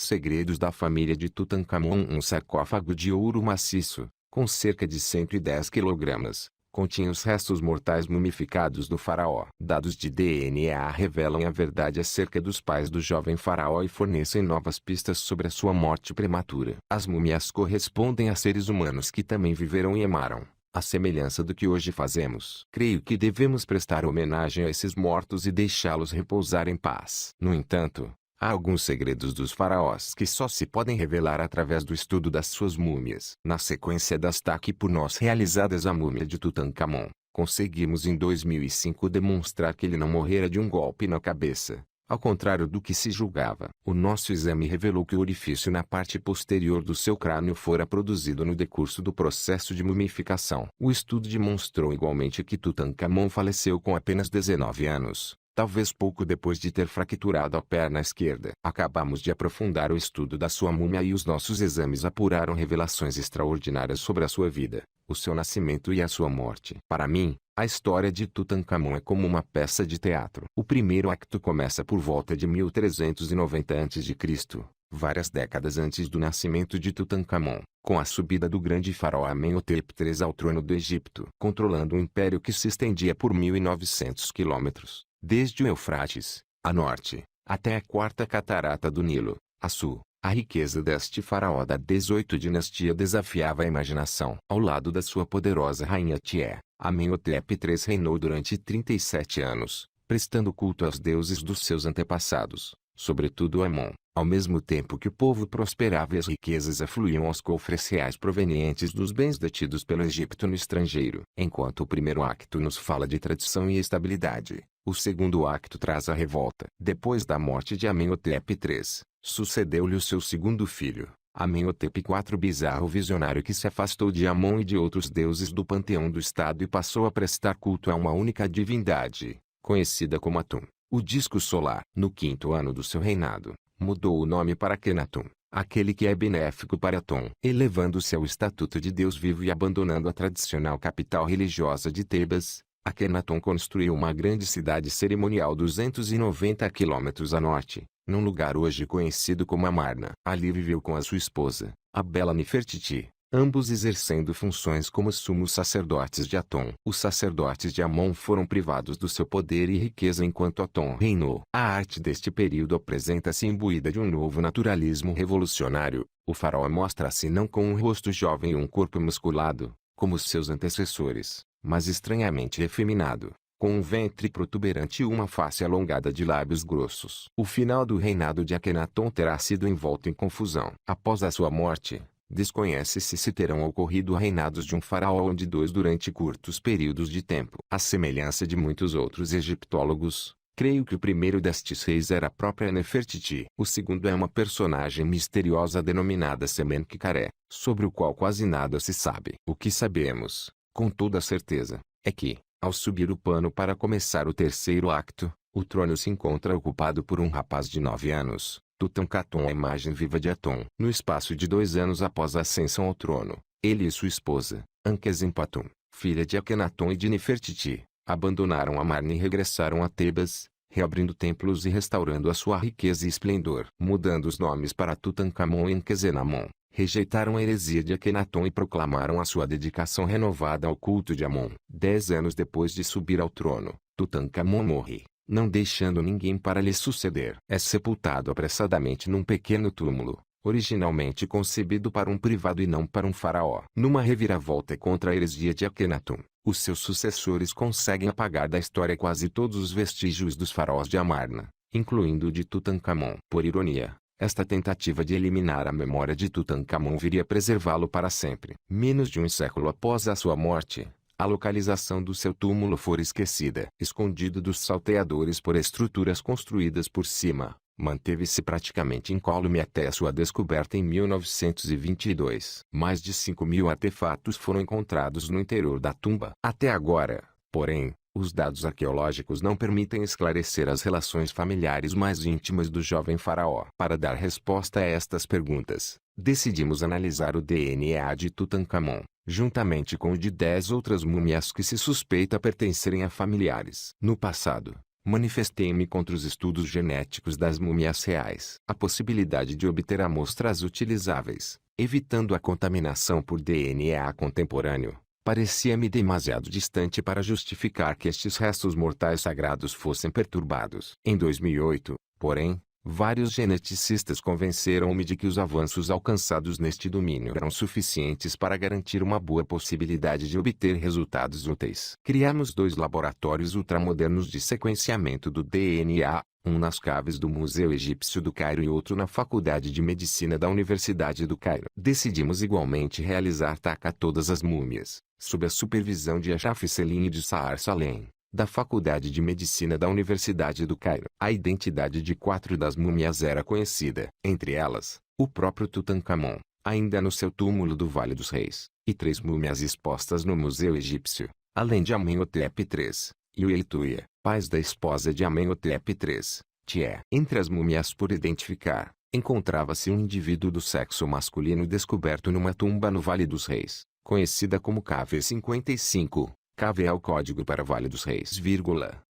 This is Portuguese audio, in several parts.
segredos da família de Tutancâmon. Um sarcófago de ouro maciço, com cerca de 110 quilogramas, continha os restos mortais mumificados do faraó. Dados de DNA revelam a verdade acerca dos pais do jovem faraó e fornecem novas pistas sobre a sua morte prematura. As múmias correspondem a seres humanos que também viveram e amaram, à semelhança do que hoje fazemos. Creio que devemos prestar homenagem a esses mortos e deixá-los repousar em paz. No entanto, há alguns segredos dos faraós que só se podem revelar através do estudo das suas múmias. Na sequência das TAC por nós realizadas a múmia de Tutancâmon, conseguimos em 2005 demonstrar que ele não morrera de um golpe na cabeça, ao contrário do que se julgava. O nosso exame revelou que o orifício na parte posterior do seu crânio fora produzido no decurso do processo de mumificação. O estudo demonstrou igualmente que Tutancâmon faleceu com apenas 19 anos. Talvez pouco depois de ter fraturado a perna esquerda. Acabamos de aprofundar o estudo da sua múmia e os nossos exames apuraram revelações extraordinárias sobre a sua vida, o seu nascimento e a sua morte. Para mim, a história de Tutancâmon é como uma peça de teatro. O primeiro acto começa por volta de 1390 a.C., várias décadas antes do nascimento de Tutancâmon, com a subida do grande faraó Amenhotep III ao trono do Egito, controlando um império que se estendia por 1.900 quilômetros. Desde o Eufrates, a norte, até a quarta catarata do Nilo, a sul, a riqueza deste faraó da 18ª dinastia desafiava a imaginação. Ao lado da sua poderosa rainha Tié, Amenhotep III reinou durante 37 anos, prestando culto aos deuses dos seus antepassados, sobretudo Amon, ao mesmo tempo que o povo prosperava e as riquezas afluíam aos cofres reais provenientes dos bens detidos pelo Egito no estrangeiro. Enquanto o primeiro acto nos fala de tradição e estabilidade, o segundo acto traz a revolta. Depois da morte de Amenhotep III, sucedeu-lhe o seu segundo filho, Amenhotep IV, bizarro visionário que se afastou de Amon e de outros deuses do panteão do estado e passou a prestar culto a uma única divindade, conhecida como Atum, o disco solar. No quinto ano do seu reinado, mudou o nome para Akhenaton, aquele que é benéfico para Atom, elevando-se ao estatuto de Deus vivo e abandonando a tradicional capital religiosa de Tebas. Akhenaton construiu uma grande cidade cerimonial 290 quilômetros a norte, num lugar hoje conhecido como Amarna. Ali viveu com a sua esposa, a bela Nefertiti, ambos exercendo funções como sumos sacerdotes de Atom. Os sacerdotes de Amon foram privados do seu poder e riqueza enquanto Atom reinou. A arte deste período apresenta-se imbuída de um novo naturalismo revolucionário. O faraó mostra-se não com um rosto jovem e um corpo musculado, como seus antecessores, mas estranhamente efeminado, com um ventre protuberante e uma face alongada de lábios grossos. O final do reinado de Akhenaton terá sido envolto em confusão. Após a sua morte, desconhece-se se terão ocorrido reinados de um faraó ou de dois durante curtos períodos de tempo. À semelhança de muitos outros egiptólogos, creio que o primeiro destes reis era a própria Nefertiti. O segundo é uma personagem misteriosa denominada Sementkare, sobre o qual quase nada se sabe. O que sabemos, com toda certeza, é que, ao subir o pano para começar o terceiro acto, o trono se encontra ocupado por um rapaz de 9 anos, Tutankhaton, a imagem viva de Atom. No espaço de 2 anos após a ascensão ao trono, ele e sua esposa, Ankhesempatum, filha de Akhenaton e de Nefertiti, abandonaram Amarna e regressaram a Tebas, reabrindo templos e restaurando a sua riqueza e esplendor. Mudando os nomes para Tutankhamon e Ankhesenamon, rejeitaram a heresia de Akhenaton e proclamaram a sua dedicação renovada ao culto de Amon. 10 anos depois de subir ao trono, Tutankhamon morre, não deixando ninguém para lhe suceder. É sepultado apressadamente num pequeno túmulo, originalmente concebido para um privado e não para um faraó. Numa reviravolta contra a heresia de Akhenaton, os seus sucessores conseguem apagar da história quase todos os vestígios dos faraós de Amarna, incluindo o de Tutankhamon. Por ironia, esta tentativa de eliminar a memória de Tutankhamon viria preservá-lo para sempre. Menos de um século após a sua morte, a localização do seu túmulo fora esquecida. Escondido dos salteadores por estruturas construídas por cima, manteve-se praticamente incólume até a sua descoberta em 1922. Mais de 5.000 artefatos foram encontrados no interior da tumba. Até agora, porém, os dados arqueológicos não permitem esclarecer as relações familiares mais íntimas do jovem faraó. Para dar resposta a estas perguntas, decidimos analisar o DNA de Tutankhamon, juntamente com o de 10 outras múmias que se suspeita pertencerem a familiares. No passado, manifestei-me contra os estudos genéticos das múmias reais. A possibilidade de obter amostras utilizáveis, evitando a contaminação por DNA contemporâneo, parecia-me demasiado distante para justificar que estes restos mortais sagrados fossem perturbados. Em 2008, porém, vários geneticistas convenceram-me de que os avanços alcançados neste domínio eram suficientes para garantir uma boa possibilidade de obter resultados úteis. Criamos 2 laboratórios ultramodernos de sequenciamento do DNA, um nas caves do Museu Egípcio do Cairo e outro na Faculdade de Medicina da Universidade do Cairo. Decidimos igualmente realizar a todas as múmias, sob a supervisão de Ashraf Selim e de Sahar Salem, da Faculdade de Medicina da Universidade do Cairo. A identidade de 4 das múmias era conhecida, entre elas, o próprio Tutancâmon, ainda no seu túmulo do Vale dos Reis, e 3 múmias expostas no Museu Egípcio, além de Amenhotep III, e Ueituia, pais da esposa de Amenhotep III, Tié. Entre as múmias por identificar, encontrava-se um indivíduo do sexo masculino descoberto numa tumba no Vale dos Reis, conhecida como KV55. KV é o código para Vale dos Reis.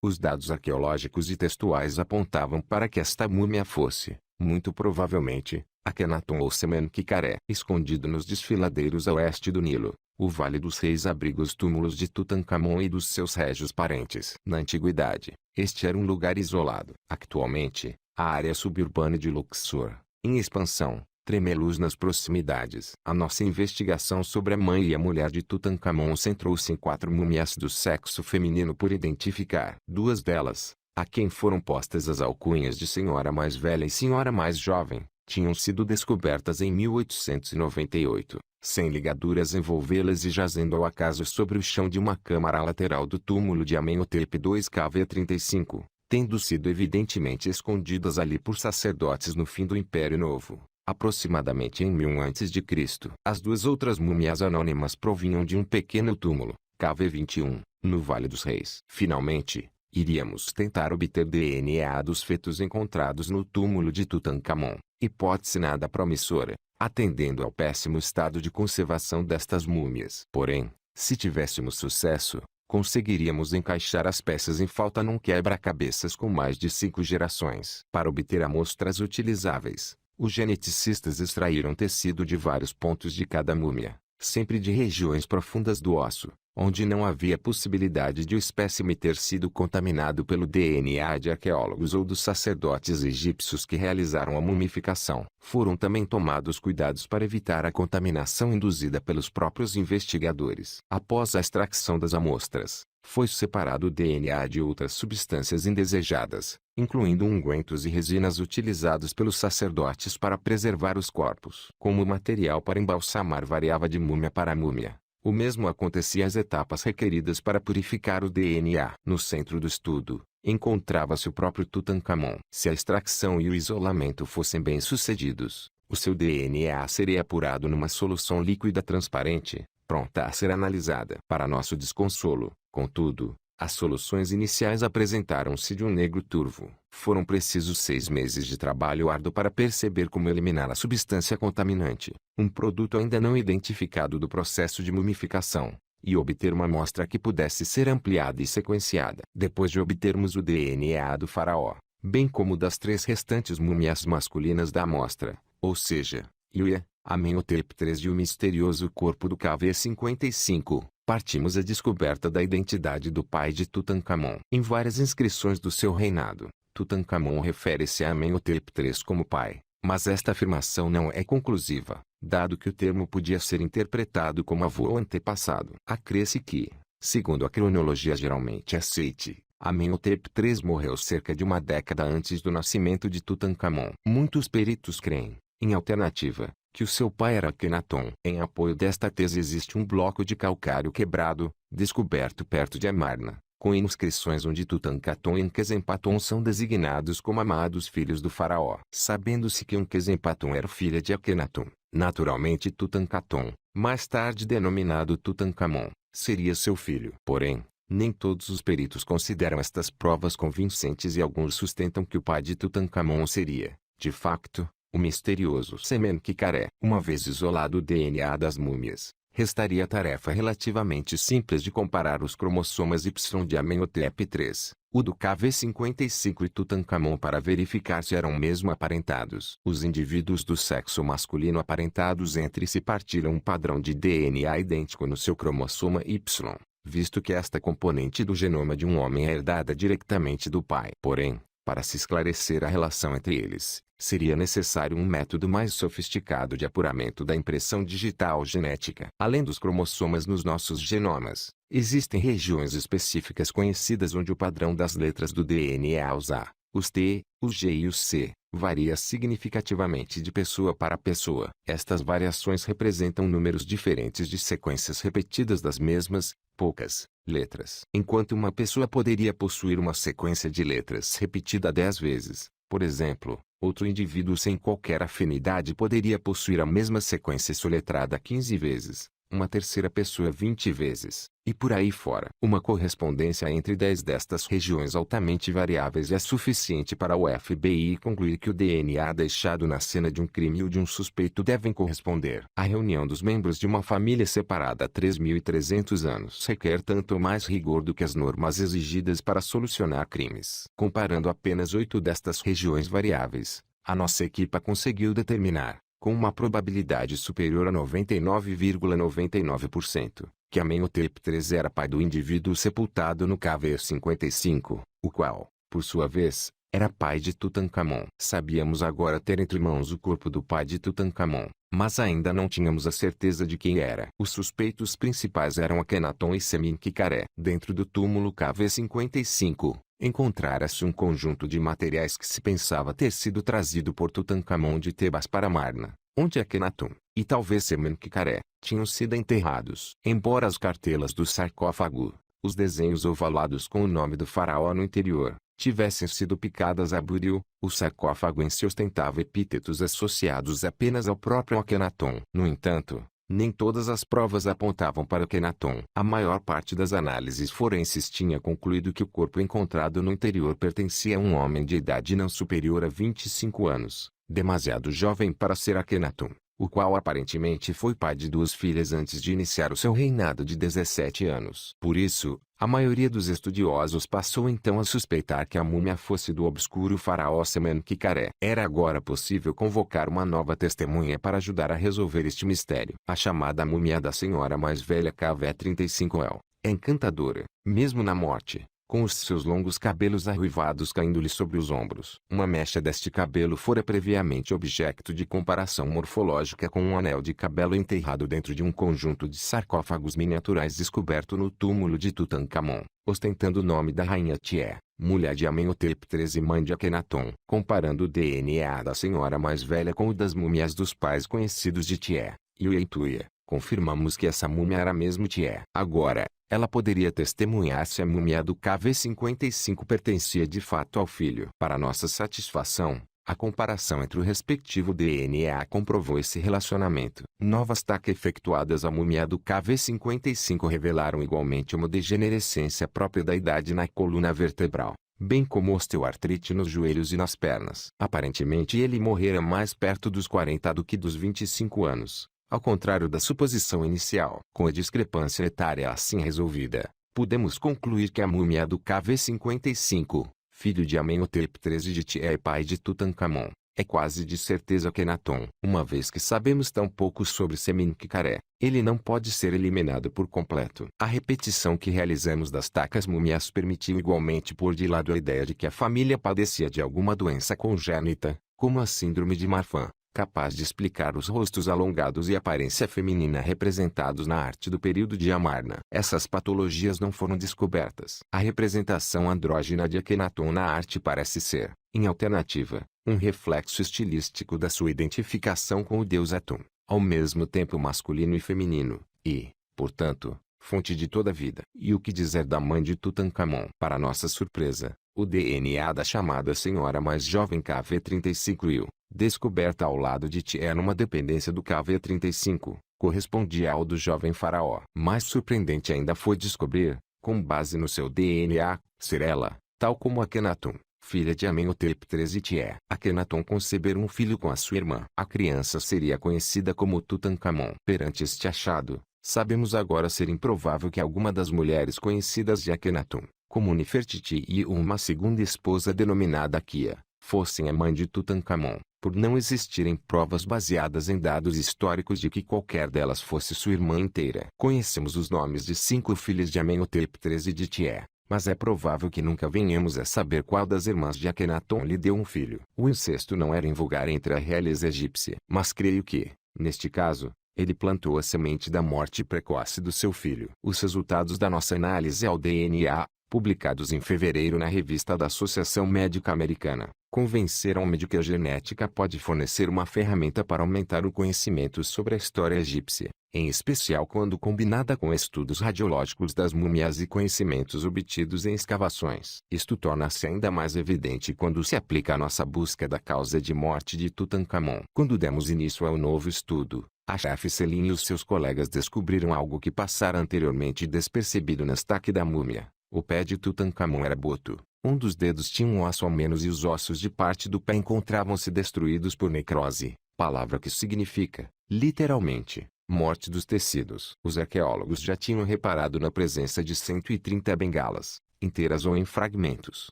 Os dados arqueológicos e textuais apontavam para que esta múmia fosse, muito provavelmente, Akhenaton ou Semenkikaré. Escondido nos desfiladeiros a oeste do Nilo, o Vale dos Reis abriga os túmulos de Tutancâmon e dos seus régios parentes. Na antiguidade, este era um lugar isolado. Atualmente, a área suburbana de Luxor, em expansão, treme-luz nas proximidades. A nossa investigação sobre a mãe e a mulher de Tutancâmon centrou-se em 4 múmias do sexo feminino por identificar. 2 delas, a quem foram postas as alcunhas de Senhora Mais Velha e Senhora Mais Jovem, tinham sido descobertas em 1898, sem ligaduras envolvê-las e jazendo ao acaso sobre o chão de uma câmara lateral do túmulo de Amenhotep II KV35, tendo sido evidentemente escondidas ali por sacerdotes no fim do Império Novo, aproximadamente em 1000 a.C. As 2 outras múmias anônimas provinham de um pequeno túmulo, KV21, no Vale dos Reis. Finalmente, iríamos tentar obter DNA dos fetos encontrados no túmulo de Tutancâmon, hipótese nada promissora, atendendo ao péssimo estado de conservação destas múmias. Porém, se tivéssemos sucesso, conseguiríamos encaixar as peças em falta num quebra-cabeças com mais de 5 gerações. Para obter amostras utilizáveis, os geneticistas extraíram tecido de vários pontos de cada múmia, sempre de regiões profundas do osso, onde não havia possibilidade de o espécime ter sido contaminado pelo DNA de arqueólogos ou dos sacerdotes egípcios que realizaram a mumificação. Foram também tomados cuidados para evitar a contaminação induzida pelos próprios investigadores. Após a extração das amostras, foi separado o DNA de outras substâncias indesejadas, incluindo ungüentos e resinas utilizados pelos sacerdotes para preservar os corpos. Como o material para embalsamar variava de múmia para múmia, o mesmo acontecia às etapas requeridas para purificar o DNA. No centro do estudo, encontrava-se o próprio Tutancâmon. Se a extração e o isolamento fossem bem-sucedidos, o seu DNA seria apurado numa solução líquida transparente, pronta a ser analisada. Para nosso desconsolo, contudo, as soluções iniciais apresentaram-se de um negro turvo. Foram precisos 6 meses de trabalho árduo para perceber como eliminar a substância contaminante, um produto ainda não identificado do processo de mumificação, e obter uma amostra que pudesse ser ampliada e sequenciada. Depois de obtermos o DNA do faraó, bem como das 3 restantes múmias masculinas da amostra, ou seja, Iuia, Amenhotep III e o misterioso corpo do KV55, partimos à descoberta da identidade do pai de Tutancâmon. Em várias inscrições do seu reinado, Tutancâmon refere-se a Amenhotep III como pai, mas esta afirmação não é conclusiva, dado que o termo podia ser interpretado como avô ou antepassado. Acresce que, segundo a cronologia geralmente aceite, Amenhotep III morreu cerca de uma década antes do nascimento de Tutancâmon. Muitos peritos creem, em alternativa, que o seu pai era Akhenaton. Em apoio desta tese existe um bloco de calcário quebrado, descoberto perto de Amarna, com inscrições onde Tutankhaton e Nkesempaton são designados como amados filhos do faraó. Sabendo-se que Nkesempaton era filha de Akhenaton, naturalmente Tutankhaton, mais tarde denominado Tutancâmon, seria seu filho. Porém, nem todos os peritos consideram estas provas convincentes e alguns sustentam que o pai de Tutancâmon seria, de facto, o misterioso Semenkikaré. Uma vez isolado o DNA das múmias, Restaria a tarefa relativamente simples de comparar os cromossomas Y de Amenhotep III, o do KV55 e Tutankhamon para verificar se eram mesmo aparentados. Os indivíduos do sexo masculino aparentados entre si partilham um padrão de DNA idêntico no seu cromossoma Y, visto que esta componente do genoma de um homem é herdada diretamente do pai. Porém, para se esclarecer a relação entre eles, seria necessário um método mais sofisticado de apuramento da impressão digital genética. Além dos cromossomas nos nossos genomas, existem regiões específicas conhecidas onde o padrão das letras do DNA, os A, os T, os G e os C, varia significativamente de pessoa para pessoa. Estas variações representam números diferentes de sequências repetidas das mesmas, poucas, letras. Enquanto uma pessoa poderia possuir uma sequência de letras repetida 10 vezes, por exemplo, outro indivíduo sem qualquer afinidade poderia possuir a mesma sequência soletrada 15 vezes, uma terceira pessoa 20 vezes, e por aí fora. Uma correspondência entre 10 destas regiões altamente variáveis é suficiente para o FBI concluir que o DNA deixado na cena de um crime ou de um suspeito devem corresponder. A reunião dos membros de uma família separada há 3.300 anos requer tanto mais rigor do que as normas exigidas para solucionar crimes. Comparando apenas 8 destas regiões variáveis, a nossa equipa conseguiu determinar, com uma probabilidade superior a 99,99%, que Amenhotep III era pai do indivíduo sepultado no KV55, o qual, por sua vez, era pai de Tutankhamon. Sabíamos agora ter entre mãos o corpo do pai de Tutankhamon, mas ainda não tínhamos a certeza de quem era. Os suspeitos principais eram Akhenaton e Sementkare. Dentro do túmulo KV55, encontrara-se um conjunto de materiais que se pensava ter sido trazido por Tutankhamon de Tebas para Amarna, onde Akhenaton, e talvez Sementkare, tinham sido enterrados. Embora as cartelas do sarcófago, os desenhos ovalados com o nome do faraó no interior, tivessem sido picadas a buril, o sarcófago em si ostentava epítetos associados apenas ao próprio Akhenaton. No entanto, nem todas as provas apontavam para Akhenaton. A maior parte das análises forenses tinha concluído que o corpo encontrado no interior pertencia a um homem de idade não superior a 25 anos, demasiado jovem para ser Akhenaton, o qual aparentemente foi pai de 2 filhas antes de iniciar o seu reinado de 17 anos. Por isso, a maioria dos estudiosos passou então a suspeitar que a múmia fosse do obscuro faraó Sementkare. Era agora possível convocar uma nova testemunha para ajudar a resolver este mistério. A chamada múmia da senhora mais velha KV35 é encantadora, mesmo na morte, com os seus longos cabelos arruivados caindo-lhe sobre os ombros. Uma mecha deste cabelo fora previamente objeto de comparação morfológica com um anel de cabelo enterrado dentro de um conjunto de sarcófagos miniaturais descoberto no túmulo de Tutankhamon, ostentando o nome da rainha Tié, mulher de Amenhotep III e mãe de Akhenaton. Comparando o DNA da senhora mais velha com o das múmias dos pais conhecidos de Tié, Yu e Tuya, confirmamos que essa múmia era mesmo Tié. Agora, ela poderia testemunhar se a múmia do KV55 pertencia de fato ao filho. Para nossa satisfação, a comparação entre o respectivo DNA comprovou esse relacionamento. Novas TAC efetuadas à múmia do KV55 revelaram igualmente uma degenerescência própria da idade na coluna vertebral, bem como osteoartrite nos joelhos e nas pernas. Aparentemente ele morrera mais perto dos 40 do que dos 25 anos. Ao contrário da suposição inicial. Com a discrepância etária assim resolvida, podemos concluir que a múmia do KV55, filho de Amenhotep III de Tié e pai de Tutankhamon, é quase de certeza Akhenaton. Uma vez que sabemos tão pouco sobre Sementkare, ele não pode ser eliminado por completo. A repetição que realizamos das tacas múmias permitiu igualmente pôr de lado a ideia de que a família padecia de alguma doença congênita, como a síndrome de Marfan, capaz de explicar os rostos alongados e aparência feminina representados na arte do período de Amarna. Essas patologias não foram descobertas. A representação andrógina de Akhenaton na arte parece ser, em alternativa, um reflexo estilístico da sua identificação com o deus Atum, ao mesmo tempo masculino e feminino, e, portanto, fonte de toda a vida. E o que dizer da mãe de Tutankhamon? Para nossa surpresa, o DNA da chamada senhora mais jovem KV35 descoberta ao lado de Tié numa dependência do KV35, correspondia ao do jovem faraó. Mais surpreendente ainda foi descobrir, com base no seu DNA, ser ela, tal como Akhenaton, filha de Amenhotep III e Tié. Akhenaton conceber um filho com a sua irmã. A criança seria conhecida como Tutankhamon. Perante este achado, Sabemos agora ser improvável que alguma das mulheres conhecidas de Akhenaton, como Nefertiti e uma segunda esposa denominada Akia, fossem a mãe de Tutankhamon, por não existirem provas baseadas em dados históricos de que qualquer delas fosse sua irmã inteira. Conhecemos os nomes de 5 filhas de Amenhotep III e de Tié, mas é provável que nunca venhamos a saber qual das irmãs de Akhenaton lhe deu um filho. O incesto não era invulgar entre a realeza egípcia, mas creio que, neste caso, ele plantou a semente da morte precoce do seu filho. Os resultados da nossa análise ao DNA, publicados em fevereiro na revista da Associação Médica Americana, convenceram-me de que a genética pode fornecer uma ferramenta para aumentar o conhecimento sobre a história egípcia, em especial quando combinada com estudos radiológicos das múmias e conhecimentos obtidos em escavações. Isto torna-se ainda mais evidente quando se aplica à nossa busca da causa de morte de Tutankhamon. Quando demos início ao novo estudo, a chefe Celine e os seus colegas descobriram algo que passara anteriormente despercebido na estaque da múmia. O pé de Tutankhamon era boto. Um dos dedos tinha um osso ao menos e os ossos de parte do pé encontravam-se destruídos por necrose, palavra que significa, literalmente, morte dos tecidos. Os arqueólogos já tinham reparado na presença de 130 bengalas, inteiras ou em fragmentos,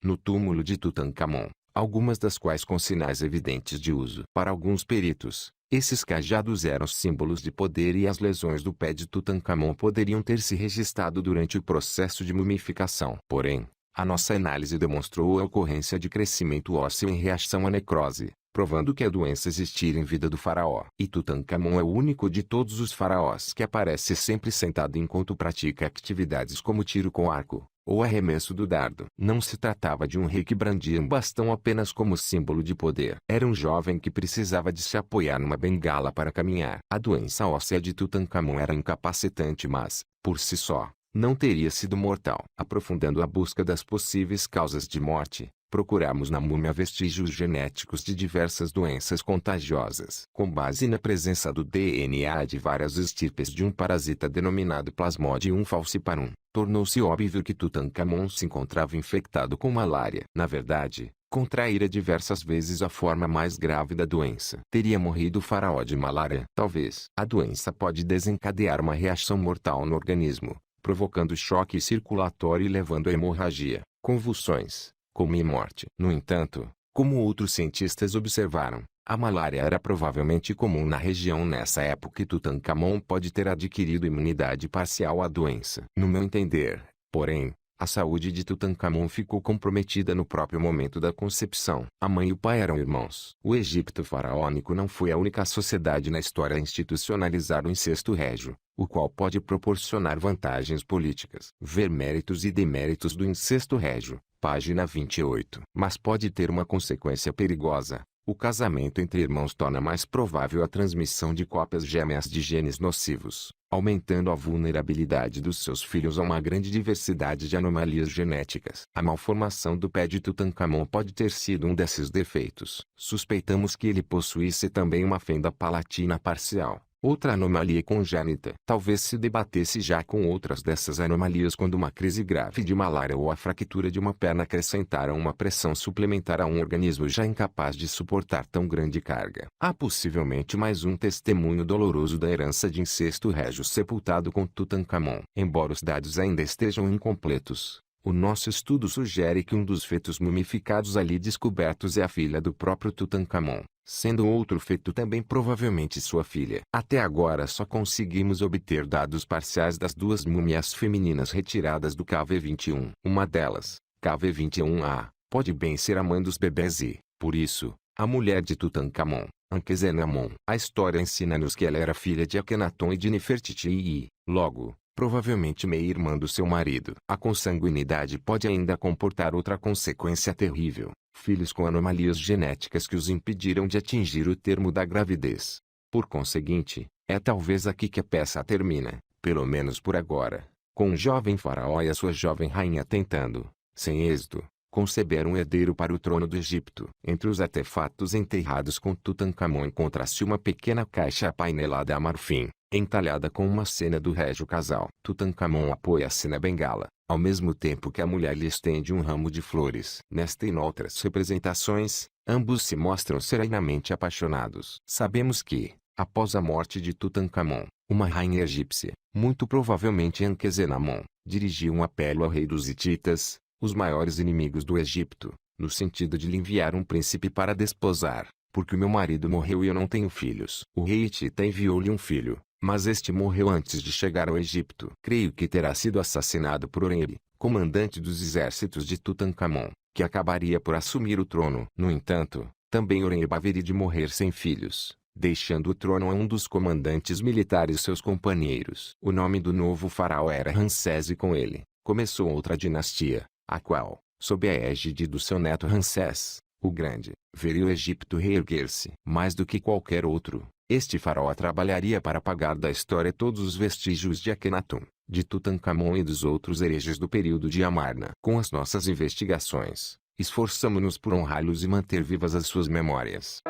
no túmulo de Tutankhamon, algumas das quais com sinais evidentes de uso. Para alguns peritos, esses cajados eram símbolos de poder e as lesões do pé de Tutankhamon poderiam ter se registrado durante o processo de mumificação. Porém, a nossa análise demonstrou a ocorrência de crescimento ósseo em reação à necrose, provando que a doença existira em vida do faraó. E Tutankhamon é o único de todos os faraós que aparece sempre sentado enquanto pratica atividades como tiro com arco, ou arremesso do dardo. Não se tratava de um rei que brandia um bastão apenas como símbolo de poder. Era um jovem que precisava de se apoiar numa bengala para caminhar. A doença óssea de Tutankhamon era incapacitante, mas, por si só, não teria sido mortal. Aprofundando a busca das possíveis causas de morte, procuramos na múmia vestígios genéticos de diversas doenças contagiosas. Com base na presença do DNA de várias estirpes de um parasita denominado Plasmodium falciparum, tornou-se óbvio que Tutankhamon se encontrava infectado com malária. Na verdade, contraíra diversas vezes a forma mais grave da doença. Teria morrido o faraó de malária? Talvez. A doença pode desencadear uma reação mortal no organismo, provocando choque circulatório e levando a hemorragia, convulsões, coma e morte. No entanto, como outros cientistas observaram, a malária era provavelmente comum na região nessa época e Tutankhamon pode ter adquirido imunidade parcial à doença. No meu entender, porém, a saúde de Tutankhamon ficou comprometida no próprio momento da concepção. A mãe e o pai eram irmãos. O Egito faraônico não foi a única sociedade na história a institucionalizar o incesto régio, o qual pode proporcionar vantagens políticas. Ver méritos e deméritos do incesto régio, página 28. Mas pode ter uma consequência perigosa. O casamento entre irmãos torna mais provável a transmissão de cópias gêmeas de genes nocivos, aumentando a vulnerabilidade dos seus filhos a uma grande diversidade de anomalias genéticas. A malformação do pé de Tutankhamon pode ter sido um desses defeitos. Suspeitamos que ele possuísse também uma fenda palatina parcial, outra anomalia congênita. Talvez se debatesse já com outras dessas anomalias quando uma crise grave de malária ou a fratura de uma perna acrescentaram uma pressão suplementar a um organismo já incapaz de suportar tão grande carga. Há possivelmente mais um testemunho doloroso da herança de incesto régio sepultado com Tutankhamon. Embora os dados ainda estejam incompletos, o nosso estudo sugere que um dos fetos mumificados ali descobertos é a filha do próprio Tutankhamon, sendo outro feto também provavelmente sua filha. Até agora só conseguimos obter dados parciais das duas múmias femininas retiradas do KV-21. Uma delas, KV-21A, pode bem ser a mãe dos bebês e, por isso, a mulher de Tutankhamon, Ankhesenamon. A história ensina-nos que ela era filha de Akhenaton e de Nefertiti e, logo, provavelmente meia-irmã do seu marido. A consanguinidade pode ainda comportar outra consequência terrível: filhos com anomalias genéticas que os impediram de atingir o termo da gravidez. Por conseguinte, é talvez aqui que a peça termina, pelo menos por agora, com um jovem faraó e a sua jovem rainha tentando, sem êxito, conceber um herdeiro para o trono do Egito. Entre os artefatos enterrados com Tutankhamon encontra-se uma pequena caixa apainelada a marfim, entalhada com uma cena do régio casal. Tutankhamon apoia-se na bengala, ao mesmo tempo que a mulher lhe estende um ramo de flores. Nesta e noutras representações, ambos se mostram serenamente apaixonados. Sabemos que, após a morte de Tutankhamon, uma rainha egípcia, muito provavelmente Enquezenamon, dirigiu um apelo ao rei dos hititas, os maiores inimigos do Egito, no sentido de lhe enviar um príncipe para desposar, porque o meu marido morreu e eu não tenho filhos. O rei hitita enviou-lhe um filho, mas este morreu antes de chegar ao Egito. Creio que terá sido assassinado por Oreb, comandante dos exércitos de Tutancâmon, que acabaria por assumir o trono. No entanto, também Oreb haveria de morrer sem filhos, deixando o trono a um dos comandantes militares seus companheiros. O nome do novo faraó era Ramsés e com ele, começou outra dinastia, a qual, sob a égide do seu neto Ramsés, o Grande, veria o Egito reerguer-se. Mais do que qualquer outro, este faraó trabalharia para apagar da história todos os vestígios de Akhenaton, de Tutancâmon e dos outros hereges do período de Amarna. Com as nossas investigações, esforçamo-nos por honrá-los e manter vivas as suas memórias.